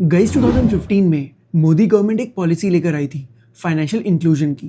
Guys 2015 में Modi government एक policy लेकर आई थी फाइनेंशियल इंक्लूजन की।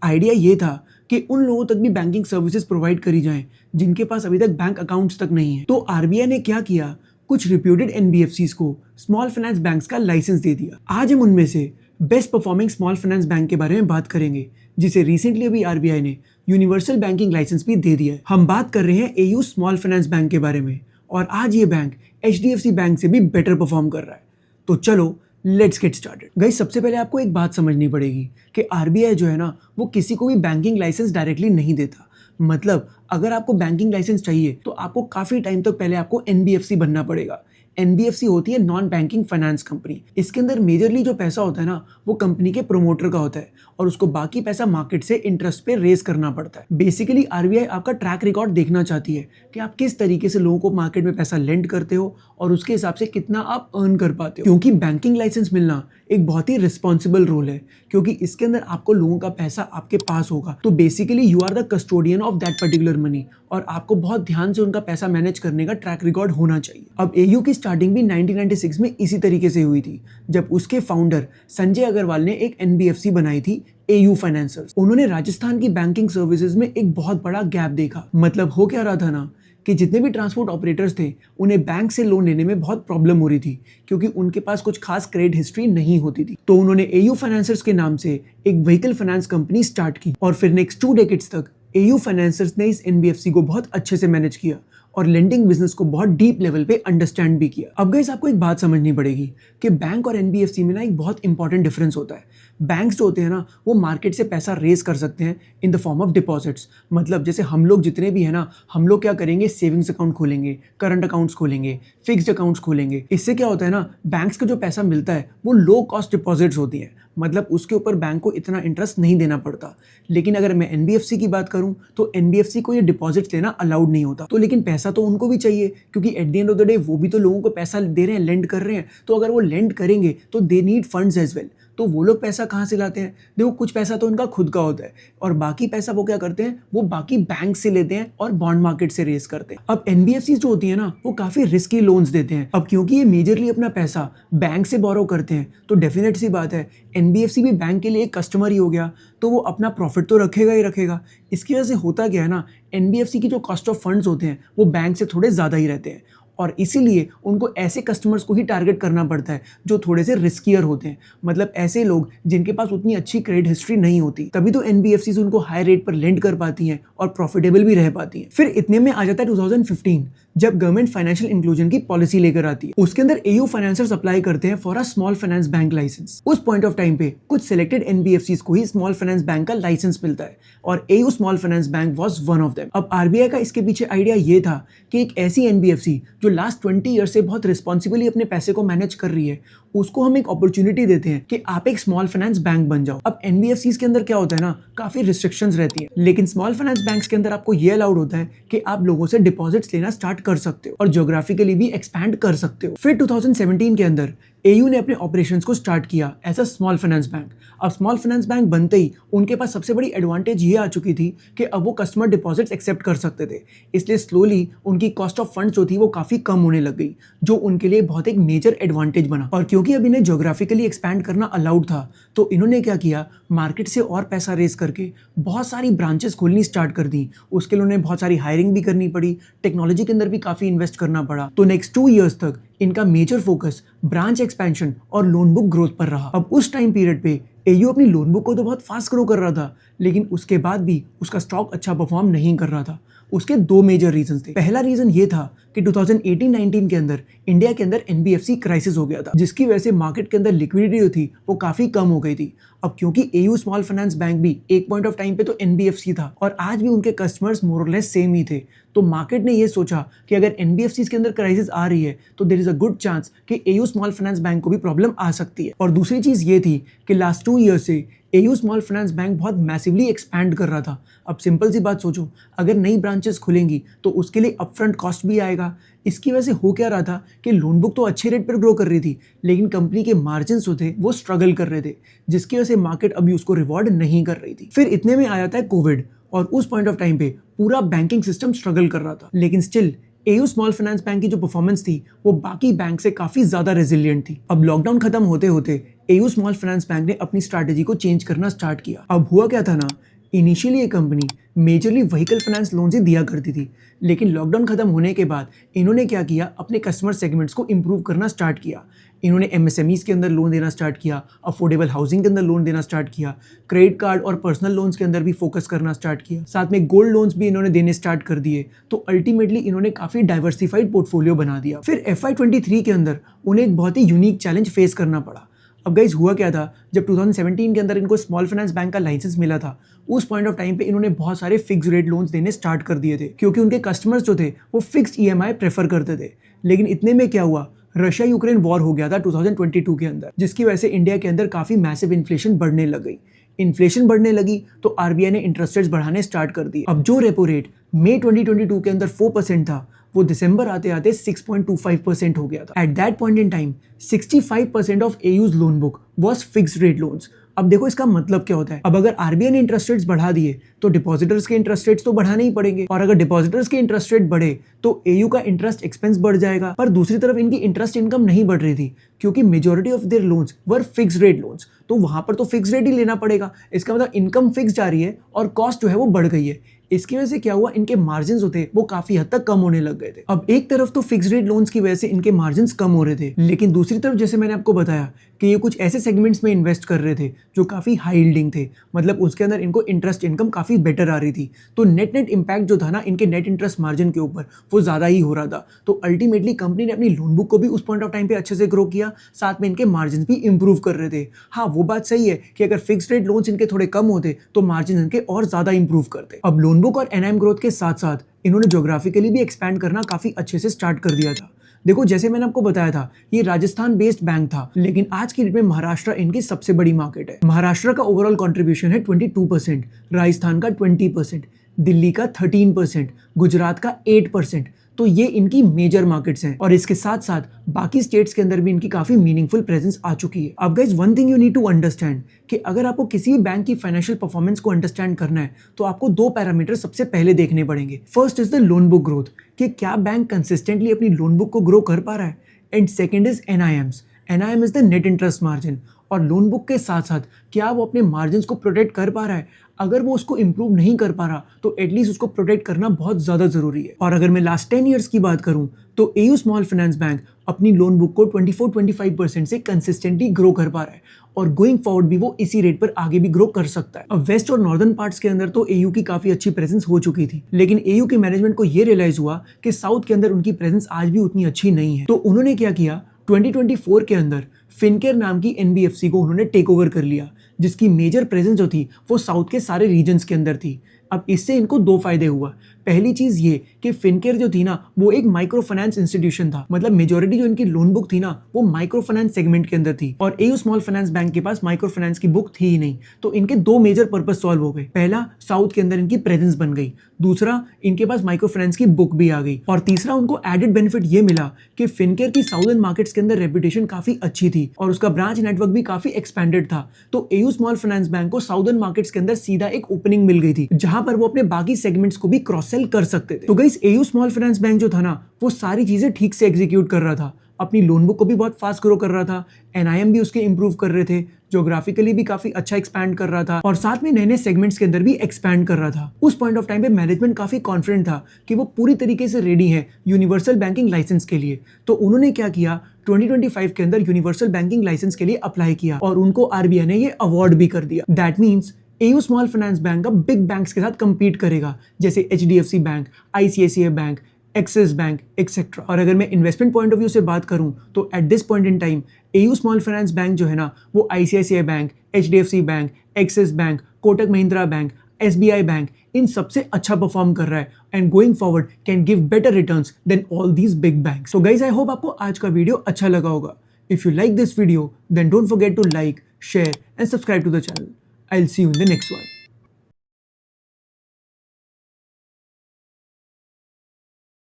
आइडिया ये था कि उन लोगों तक भी बैंकिंग सर्विसेज प्रोवाइड करी जाएं जिनके पास अभी तक बैंक अकाउंट्स तक नहीं है। तो आरबीआई ने क्या किया, कुछ रिप्यूटेड एनबीएफसीज को स्मॉल फाइनेंस बैंक्स का लाइसेंस दे दिया। आज हम उनमें से best performing small finance bank के बारे में बात करेंगे, जिसे रिसेंटली अभी आरबीआई ने यूनिवर्सल बैंकिंग लाइसेंस भी दे दिया है। हम बात कर रहे हैं एयू स्मॉल फाइनेंस बैंक के बारे में, और आज ये बैंक एचडीएफसी बैंक से भी बेटर परफॉर्म कर रहा है। तो चलो लेट्स गेट स्टार्टेड। गाइस, सबसे पहले आपको एक बात समझनी पड़ेगी कि आरबीआई जो है ना, वो किसी को भी बैंकिंग लाइसेंस डायरेक्टली नहीं देता। मतलब अगर आपको बैंकिंग लाइसेंस चाहिए तो आपको काफी टाइम तक पहले आपको एनबीएफसी बनना पड़ेगा। एनबीएफसी होती है नॉन बैंकिंग फाइनेंस कंपनी। इसके अंदर मेजरली जो पैसा होता है ना, वो कंपनी के प्रोमोटर का होता है और उसको बाकी पैसा मार्केट से इंटरेस्ट पे रेज करना पड़ता है। बेसिकली आरबीआई आपका ट्रैक रिकॉर्ड देखना चाहती है कि आप किस तरीके से लोगों को मार्केट में पैसा लेंड करते हो और उसके हिसाब से कितना आप अर्न कर पाते हो। क्योंकि बैंकिंग लाइसेंस मिलना एक बहुत ही रिस्पॉन्सिबल रोल है, क्योंकि इसके अंदर आपको लोगों का पैसा आपके पास होगा। तो basically you are the custodian of that particular money, और आपको बहुत ध्यान से उनका पैसा मैनेज करने का ट्रैक रिकॉर्ड होना चाहिए। अब एयू की स्टार्टिंग भी 1996 में इसी तरीके से हुई थी, जब उसके फाउंडर संजय अग्रवाल ने एक एनबीएफसी बनाई थी, एयू फाइनेंसर्स। उन्होंने राजस्थान की बैंकिंग सर्विसेज में एक बहुत बड़ा गैप देखा। मतलब हो क्या रहा था ना, कि जितने भी ट्रांसपोर्ट ऑपरेटर्स थे उन्हें बैंक से लोन लेने में बहुत प्रॉब्लम हो रही थी, क्योंकि उनके पास कुछ खास क्रेडिट हिस्ट्री नहीं होती थी। तो उन्होंने एयू फाइनेंसर्स के नाम से एक व्हीकल फाइनेंस कंपनी स्टार्ट की, और फिर नेक्स्ट 2 डेकेड्स तक एयू फाइनेंसर्स ने इस एनबीएफसी को बहुत अच्छे से मैनेज किया और लेंडिंग बिजनेस को बहुत डीप लेवल पे अंडरस्टैंड भी किया। अब गाइस, आपको एक बात समझनी पड़ेगी कि बैंक और एनबीएफसी में ना एक बहुत इंपॉर्टेंट डिफरेंस होता है। बैंक्स जो होते हैं ना, वो मार्केट से पैसा रेज कर सकते हैं in the form of deposits. मतलब जैसे हम लोग जितने भी है ना, हम लोग क्या करेंगे, सेविंग्स अकाउंट खोलेंगे, करंट अकाउंट्स खोलेंगे, फिक्स्ड अकाउंट्स खोलेंगे। इससे क्या होता है ना, बैंक्स का जो पैसा मिलता है वो लो कॉस्ट डिपॉजिट्स होती है। मतलब उसके ऊपर बैंक को इतना इंटरेस्ट नहीं देना पड़ता। लेकिन अगर मैं एनबीएफसी की बात करूं तो एनबीएफसी को ये डिपॉजिट्स लेना अलाउड नहीं होता। तो लेकिन पैसा तो उनको भी चाहिए, क्योंकि at the end of the day वो भी तो लोगों को पैसा दे रहे हैं, लेंड कर रहे हैं। तो अगर वो लेंड करेंगे तो they need funds as well. तो वो लोग पैसा कहाँ से लाते हैं? देखो, कुछ पैसा तो उनका खुद का होता है, और बाकी पैसा वो क्या करते हैं, वो बाकी बैंक से लेते हैं और बॉन्ड मार्केट से रेज करते हैं। अब एनबीएफसी जो होती है ना, वो काफी रिस्की लोन्स देते हैं। अब क्योंकि ये मेजरली अपना पैसा बैंक से बोरो करते हैं, तो डेफिनेट सी बात है एनबीएफसी भी बैंक के लिए एक कस्टमर ही हो गया, तो वो अपना प्रॉफिट तो रखेगा ही रखेगा। इसकी वजह से होता क्या है ना, एनबीएफसी की जो कॉस्ट ऑफ फंड्स होते हैं वो बैंक से थोड़े ज़्यादा ही रहते हैं, और इसीलिए उनको ऐसे कस्टमर्स को ही टारगेट करना पड़ता है जो थोड़े से रिस्कियर होते हैं। मतलब ऐसे लोग जिनके पास उतनी अच्छी क्रेडिट हिस्ट्री नहीं होती, तभी तो एनबीएफसी उनको हाई रेट पर लेंड कर पाती हैं और प्रॉफिटेबल भी रह पाती हैं। फिर इतने में आ जाता है 2015, जब गवर्नमेंट फाइनेंशियल इंक्लूजन की पॉलिसी लेकर आती है। उसके अंदर एयू फाइनेंसर्स अप्लाई करते हैं for a small finance bank licence. उस पॉइंट ऑफ टाइम पे कुछ सिलेक्टेड एनबीएफसीज को ही स्मॉल फाइनेंस बैंक का लाइसेंस मिलता है, और AU small finance bank was one of them. अब आरबीआई का इसके पीछे आइडिया ये था कि एक ऐसी एनबीएफसी जो लास्ट 20 ईयर से बहुत रिस्पॉन्सिबली अपने पैसे को मैनेज कर रही है, उसको हम एक अपॉर्चुनिटी देते हैं कि आप एक स्मॉल फाइनेंस बैंक बन जाओ। अब एनबीएफसीज के अंदर क्या होता है ना, काफी रिस्ट्रिक्शंस रहती हैं, लेकिन स्मॉल फाइनेंस बैंक्स के अंदर आपको ये अलाउड होता है कि आप लोगों से डिपॉजिट्स लेना स्टार्ट कर सकते हो और ज्योग्राफिकली भी एक्सपैंड कर सकते हो। फिर 2017 के अंदर एयू ने अपने ऑपरेशंस को स्टार्ट किया as a small finance bank. अब स्मॉल फाइनेंस बैंक बनते ही उनके पास सबसे बड़ी एडवांटेज ये आ चुकी थी कि अब वो कस्टमर डिपॉजिट्स एक्सेप्ट कर सकते थे। इसलिए स्लोली उनकी कॉस्ट ऑफ फंड्स जो थी वो काफ़ी कम होने लग गई, जो उनके लिए बहुत एक मेजर एडवांटेज बना। और क्योंकि अब इन्हें ज्योग्राफिकली एक्सपैंड करना अलाउड था, तो इन्होंने क्या किया, मार्केट से और पैसा रेज करके बहुत सारी ब्रांचेस खोलनी स्टार्ट कर दी। उसके लिए उन्हें बहुत सारी हायरिंग भी करनी पड़ी, टेक्नोलॉजी के अंदर भी काफ़ी इन्वेस्ट करना पड़ा। तो नेक्स्ट 2 ईयर्स तक इनका मेजर फोकस ब्रांच एक्सपेंशन और लोन बुक ग्रोथ पर रहा। अब उस टाइम पीरियड पे एयू अपनी लोन बुक को तो बहुत फास्ट ग्रो कर रहा था, लेकिन उसके बाद भी उसका स्टॉक अच्छा परफॉर्म नहीं कर रहा था। उसके 2 मेजर रीजन थे। पहला रीजन ये था कि 2018-19 के अंदर इंडिया के अंदर एनबीएफसी क्राइसिस हो गया था, जिसकी वजह से मार्केट के अंदर लिक्विडिटी जो थी वो काफी कम हो गई थी। अब क्योंकि एयू स्मॉल फाइनेंस बैंक भी एक पॉइंट ऑफ टाइम पे तो एनबीएफसी था, और आज भी उनके कस्टमर्स मोर और लेस सेम ही थे, तो मार्केट ने ये सोचा कि अगर एनबीएफसी के अंदर क्राइसिस आ रही है तो there is a good chance कि एयू स्मॉल फाइनेंस बैंक को भी प्रॉब्लम आ सकती है। और दूसरी चीज ये थी कि लास्ट 2 ईयर से एयू स्मॉल फाइनेंस बैंक बहुत मैसिवली एक्सपैंड कर रहा था। अब सिंपल सी बात सोचो, अगर नई ब्रांचेस खुलेंगी तो उसके लिए अपफ्रंट कॉस्ट भी आएगा। इसकी वजह से हो क्या रहा था कि लोन बुक तो अच्छे रेट पर ग्रो कर रही थी, लेकिन कंपनी के मार्जिन जो थे वो स्ट्रगल कर रहे थे, जिसकी वजह से मार्केट अभी उसको रिवॉर्ड नहीं कर रही थी। फिर इतने में आ जाता है कोविड, और उस पॉइंट ऑफ टाइम पे पूरा बैंकिंग सिस्टम स्ट्रगल कर रहा था, लेकिन still AU small finance bank की जो परफॉर्मेंस थी वो बाकी बैंक से काफी ज्यादा रेजिलिएंट थी। अब लॉकडाउन खत्म होते होते एयू स्मॉल फाइनेंस बैंक ने अपनी स्ट्रैटेजी को चेंज करना स्टार्ट किया। अब हुआ क्या था ना, इनिशियली ये company majorly vehicle finance loans ही दिया करती थी, लेकिन लॉकडाउन खत्म होने के बाद इन्होंने क्या किया, अपने कस्टमर सेगमेंट्स को इंप्रूव करना स्टार्ट किया। इन्होंने एमएसएमईज के अंदर लोन देना स्टार्ट किया, अफोर्डेबल हाउसिंग के अंदर लोन देना स्टार्ट किया, क्रेडिट कार्ड और पर्सनल लोन्स के अंदर भी फोकस करना स्टार्ट किया, साथ में गोल्ड लोन्स भी इन्होंने देने स्टार्ट कर दिए। तो अल्टीमेटली इन्होंने काफी डाइवर्सिफाइड पोर्टफोलियो बना दिया। फिर FY23 के अंदर उन्हें एक बहुत ही यूनिक चैलेंज फेस करना पड़ा। अब गाइस हुआ क्या था, जब 2017 के अंदर इनको स्मॉल फाइनेंस बैंक का लाइसेंस मिला था, उस पॉइंट ऑफ टाइम पे इन्होंने बहुत सारे फिक्स रेट लोन्स देने स्टार्ट कर दिए थे, क्योंकि उनके कस्टमर्स जो थे वो फिक्स्ड EMI प्रेफर करते थे। लेकिन इतने में क्या हुआ, रशिया यूक्रेन वॉर हो गया था 2022 के अंदर, जिसकी वजह से इंडिया के अंदर काफी मैसिव इन्फ्लेशन बढ़ने लग गई। इन्फ्लेशन बढ़ने लगी तो RBI ने इंटरेस्ट रेट्स बढ़ाने स्टार्ट कर दिए। अब जो रेपो रेट मई 2022 के अंदर 4% था, वो दिसंबर आते आते 6.25% हो गया था। At that point in time 65% of AU's loan book was fixed rate loans. अब देखो इसका मतलब क्या होता है, अब अगर RBI ने इंटरेस्ट रेट्स बढ़ा दिए तो डिपॉजिटर्स के इंटरेस्ट रेट्स तो बढ़ाने ही पड़ेंगे, और अगर डिपॉजिटर्स के इंटरेस्ट रेट बढ़े तो एयू का इंटरेस्ट एक्सपेंस बढ़ जाएगा। पर दूसरी तरफ इनकी इंटरेस्ट इनकम नहीं बढ़ रही थी, क्योंकि majority of their loans were fixed rate loans, तो वहां पर तो फिक्स रेट ही लेना पड़ेगा। इसका मतलब इनकम फिक्स जा रही है और कॉस्ट जो है वो बढ़ गई है। इसकी वजह से क्या हुआ, इनके मार्जिन जो थे वो काफी हद तक कम होने लग गए थे। अब एक तरफ तो फिक्स रेट लोन्स की वजह से इनके मार्जिन कम हो रहे थे, लेकिन दूसरी तरफ जैसे मैंने आपको बताया कि ये कुछ ऐसे सेगमेंट्स में इन्वेस्ट कर रहे थे जो काफी हाई यील्डिंग थे, मतलब उसके अंदर इनको इंटरेस्ट इनकम काफी बेटर आ रही थी। तो नेट इम्पैक्ट जो था ना इनके नेट इंटरेस्ट मार्जिन के ऊपर, वो ज्यादा ही हो रहा था। तो अल्टीमेटली कंपनी ने अपनी लोन बुक को भी उस पॉइंट ऑफ टाइम पे अच्छे से ग्रो किया, साथ में इनके मार्जिन भी इंप्रूव कर रहे थे। हाँ, वो बात सही है कि अगर फिक्स रेट लोन्स इनके थोड़े कम होते तो मार्जिन इनके और ज्यादा इंप्रूव करते। अब लोन बुक और NIM ग्रोथ के साथ साथ इन्होंने ज्योग्राफिकली भी एक्सपैंड करना काफी अच्छे से स्टार्ट कर दिया था। देखो जैसे मैंने आपको बताया था, ये राजस्थान बेस्ड बैंक था, लेकिन आज की डेट में महाराष्ट्र इनकी सबसे बड़ी मार्केट है। महाराष्ट्र का ओवरऑल कंट्रीब्यूशन है 22%, राजस्थान का 20%, दिल्ली का 13%, गुजरात का 8%। तो ये इनकी मेजर मार्केट्स हैं, और इसके साथ साथ बाकी स्टेट्स के अंदर भी इनकी काफी मीनिंगफुल प्रेजेंस आ चुकी है। अब guys one thing you need to understand कि अगर आपको किसी भी बैंक की फाइनेंशियल परफॉर्मेंस को अंडरस्टैंड करना है तो आपको दो पैरामीटर सबसे पहले देखने पड़ेंगे। First is the loan book growth, कि क्या बैंक कंसिस्टेंटली अपनी लोन बुक को ग्रो कर पा रहा है, and second is NIMs। NIM is the net interest margin, और लोन बुक के साथ साथ क्या वो अपने मार्जिन को प्रोटेक्ट कर पा रहा है। अगर वो उसको इंप्रूव नहीं कर पा रहा तो एटलीस्ट उसको प्रोटेक्ट करना बहुत ज़्यादा ज़रूरी है। और अगर मैं लास्ट 10 ईयर्स की बात करूं तो एयू स्मॉल फाइनेंस बैंक अपनी लोन बुक को 24-25% से कंसिस्टेंटली ग्रो कर पा रहा है, और गोइंग फॉरवर्ड भी वो इसी रेट पर आगे भी ग्रो कर सकता है। अब वेस्ट और नॉर्दर्न पार्ट्स के अंदर तो एयू की काफ़ी अच्छी प्रेजेंस हो चुकी थी, लेकिन एयू के मैनेजमेंट को ये रियलाइज हुआ कि साउथ के अंदर उनकी प्रेजेंस आज भी उतनी अच्छी नहीं है। तो उन्होंने क्या किया, 2024 के अंदर फिनकेयर नाम की NBFC को उन्होंने टेक ओवर कर लिया, जिसकी मेजर प्रेजेंस जो थी वो साउथ के सारे रीजन्स के अंदर थी। अब इससे इनको दो फायदे हुआ। पहली चीज ये कि फिनकेयर जो थी ना वो एक माइक्रो फाइनेंस इंस्टीट्यूशन था, मतलब मेजॉरिटी जो इनकी लोन बुक थी ना वो माइक्रो फाइनेंस सेगमेंट के अंदर थी, और एयू स्मॉल फाइनेंस बैंक के पास माइक्रो फाइनेंस की बुक थी ही नहीं। तो इनके दो मेजर पर्पस सॉल्व हो गए। पहला, साउथ के अंदर इनकी प्रेजेंस बन गई, दूसरा इनके पास माइक्रो फाइनेंस की बुक भी आ गई, और तीसरा उनको एडेड बेनिफिट ये मिला कि फिनकेयर की साउदर्न मार्केट्स के अंदर रेपुटेशन काफी अच्छी थी और उसका ब्रांच नेटवर्क भी काफी एक्सपेंडेड था। तो एयू स्मॉल फाइनेंस बैंक को साउदर्न मार्केट्स के अंदर सीधा एक ओपनिंग मिल गई थी, जहां पर वो अपने बाकी सेगमेंट्स को भी क्रॉस सेल कर सकते थे। तो guys AU small finance bank जो था ना वो सारी चीजें ठीक से एग्जीक्यूट कर रहा था, अपनी लोन बुक को भी बहुत फास्ट ग्रो कर रहा था, NIM भी उसके इंप्रूव कर रहे थे, ज्योग्राफिकली भी काफी अच्छा एक्सपैंड कर रहा था, और साथ में नए नए सेगमेंट्स के अंदर भी एक्सपैंड कर रहा था। उस पॉइंट ऑफ टाइम पे मैनेजमेंट काफी कॉन्फिडेंट था कि वो पूरी तरीके से रेडी है यूनिवर्सल बैंकिंग लाइसेंस के लिए। तो उन्होंने क्या किया, 2025 के अंदर यूनिवर्सल बैंकिंग लाइसेंस के लिए अप्लाई किया, और उनको RBI ने ये अवार्ड भी कर दिया। That means AU small finance bank अब बिग बैंक्स के साथ कंपीट करेगा, जैसे HDFC bank, ICICI bank, Axis bank etcetera. और अगर मैं इन्वेस्टमेंट पॉइंट ऑफ व्यू से बात करूं तो at this point in time AU small finance bank जो है ना वो ICICI bank, HDFC bank, Axis bank, Kotak Mahindra bank, SBI bank, इन सबसे अच्छा परफॉर्म कर रहा है, and going forward can give better returns than all these big banks. So guys I hope आपको आज का वीडियो अच्छा लगा होगा। If you like this video then don't forget to like, share and subscribe to the channel. I'll see you in the next one.